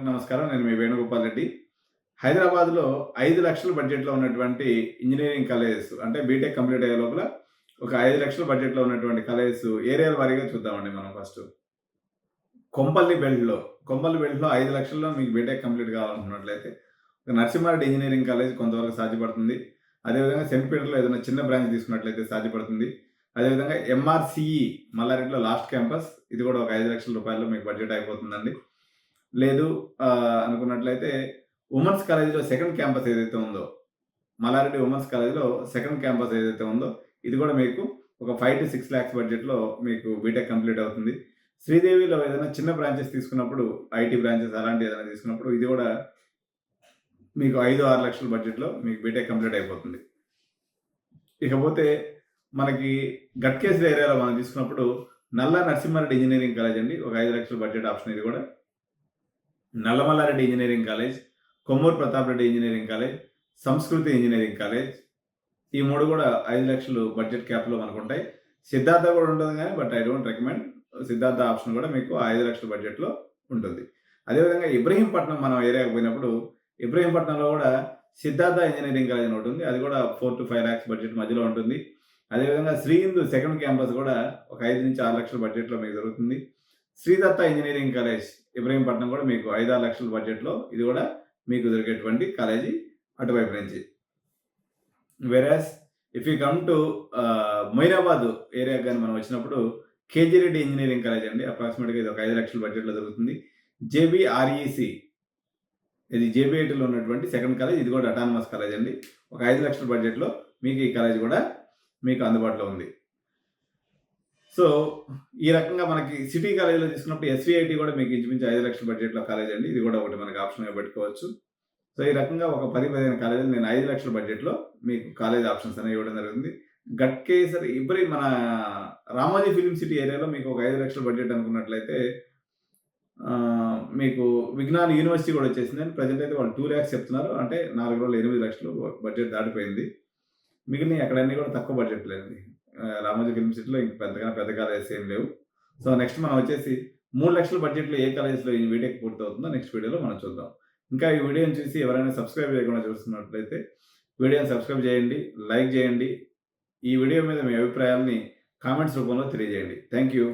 నమస్కారం. నేను మీ వేణుగోపాల్ రెడ్డి. హైదరాబాద్‌లో 5,00,000 బడ్జెట్‌లో ఉన్నటువంటి ఇంజినీరింగ్ కాలేజెస్ అంటే బీటెక్ కంప్లీట్ అయ్యే లోపల ఒక 5,00,000 బడ్జెట్‌లో ఉన్నటువంటి కాలేజెస్ ఏరియాల వారీగా చూద్దామండి మనం ఫస్ట్. కొంపల్లి బెల్ట్‌లో, కొంపల్లి బెల్ట్‌లో 5,00,000లో మీకు బీటెక్ కంప్లీట్ కావాలనుకున్నట్లయితే నరసింహారెడ్డి ఇంజినీరింగ్ కాలేజ్ కొంతవరకు సాధ్యపడుతుంది. అదేవిధంగా సెయింట్ పీటర్‌లో ఏదైనా చిన్న బ్రాంచ్ తీసుకున్నట్లయితే సాధ్యపడుతుంది. అదేవిధంగా ఎంఆర్‌సీఈ మల్లారెడ్డిలో లాస్ట్ క్యాంపస్ ఇది కూడా ఒక 5,00,000 రూపాయల్లో మీకు బడ్జెట్ అయిపోతుందండి. లేదు అనుకున్నట్లయితే ఉమెన్స్ కాలేజ్‌లో సెకండ్ క్యాంపస్ ఏదైతే ఉందో, మల్లారెడ్డి ఉమెన్స్ కాలేజ్‌లో సెకండ్ క్యాంపస్ ఏదైతే ఉందో, ఇది కూడా మీకు ఒక 5-6 లాక్స్ బడ్జెట్‌లో మీకు బీటెక్ కంప్లీట్ అవుతుంది. శ్రీదేవిలో ఏదైనా చిన్న బ్రాంచెస్ తీసుకున్నప్పుడు, ఐటీ బ్రాంచెస్ అలాంటివి ఏదైనా తీసుకున్నప్పుడు, ఇది కూడా మీకు 5-6 లక్షల బడ్జెట్‌లో మీకు బీటెక్ కంప్లీట్ అయిపోతుంది. ఇకపోతే మనకి గట్కేసర్ ఏరియాలో మనం తీసుకున్నప్పుడు, నల్లా నరసింహారెడ్డి ఇంజినీరింగ్ కాలేజ్ అండి. ఒక 5 లక్షల బడ్జెట్ ఆప్షన్ ఇది కూడా. Nalla Malla Reddy engineering college, Kommuru Pratap Reddy engineering college, సంస్కృతి ఇంజినీరింగ్ కాలేజ్. ఈ 3 కూడా 5,00,000 బడ్జెట్ క్యాప్‌లో మనకుంటాయి. సిద్ధార్థ కూడా ఉంటుంది గానీ, but I don't recommend. Siddhartha option కూడా మీకు 5,00,000 బడ్జెట్‌లో ఉంటుంది. అదేవిధంగా ఇబ్రహీంపట్నం మనం ఏరియాకి పోయినప్పుడు, ఇబ్రహీంపట్నంలో కూడా సిద్ధార్థ ఇంజినీరింగ్ కాలేజ్ అని ఒకటి ఉంది. అది కూడా 4-5 లాక్స్ బడ్జెట్ మధ్యలో ఉంటుంది. అదేవిధంగా శ్రీ హిందూ సెకండ్ క్యాంపస్ కూడా ఒక 5-6 లక్షల బడ్జెట్‌లో మీకు దొరుకుతుంది. శ్రీదత్త ఇంజినీరింగ్ కాలేజ్ ఇబ్రహీంపట్నం కూడా మీకు 5-6 లక్షల బడ్జెట్‌లో ఇది కూడా మీకు దొరికేటువంటి కాలేజీ అటువైపు నుంచి. Whereas if you come to Moinabad ఏరియాకి గాని మనం వచ్చినప్పుడు కేజీ రెడ్డి ఇంజినీరింగ్ కాలేజ్ అండి. అప్రాక్సిమేట్‌గా ఇది ఒక 5 లక్షల బడ్జెట్‌లో దొరుకుతుంది. జేబీఆర్ఈసీ ఇది జేబీఐటీలో ఉన్నటువంటి సెకండ్ కాలేజ్. ఇది కూడా అటానమస్ కాలేజ్ అండి. ఒక 5 లక్షల బడ్జెట్‌లో మీకు ఈ కాలేజ్ కూడా మీకు అందుబాటులో ఉంది. సో, ఈ రకంగా మనకి సిటీ కాలేజ్‌లో తీసుకున్నప్పుడు ఎస్‌వీఐటీ కూడా మీకు ఇంచుమించు 5 లక్షల బడ్జెట్‌లో కాలేజ్ అండి. ఇది కూడా ఒకటి మనకి ఆప్షన్‌గా పెట్టుకోవచ్చు. సో, ఈ రకంగా ఒక 10-15 కాలేజీలు నేను 5 లక్షల బడ్జెట్‌లో మీకు కాలేజ్ ఆప్షన్స్ అనేవి ఇవ్వడం జరుగుతుంది. గట్కేసర్ మన రామోజీ ఫిల్మ్ సిటీ ఏరియాలో మీకు ఒక 5 లక్షల బడ్జెట్ అనుకున్నట్లయితే మీకు విజ్ఞాన్ యూనివర్సిటీ కూడా వచ్చేసిందండి. ప్రెజెంట్ అయితే వాళ్ళు 2 లాక్స్ చెప్తున్నారు. అంటే 4 రోజులు 8 లక్షలు బడ్జెట్ దాటిపోయింది. మిగిలినయి అక్కడన్నీ కూడా తక్కువ బడ్జెట్‌లేనండి. రామోజీ ఫిల్మ్ సిటీలో ఇంక పెద్ద కాలేజెస్ ఏం లేవు. సో, నెక్స్ట్ మనం వచ్చేసి 3 లక్షల బడ్జెట్‌లో ఏ కాలేజ్‌లో ఈ బీటెక్ పూర్తవుతుందో నెక్స్ట్ వీడియోలో మనం చూద్దాం. ఇంకా ఈ వీడియోని చూసి ఎవరైనా సబ్స్క్రైబ్ చేయకుండా చూస్తున్నట్లయితే వీడియోని సబ్స్క్రైబ్ చేయండి, లైక్ చేయండి. ఈ వీడియో మీద మీ అభిప్రాయాల్ని కామెంట్స్ రూపంలో తెలియజేయండి. Thank you.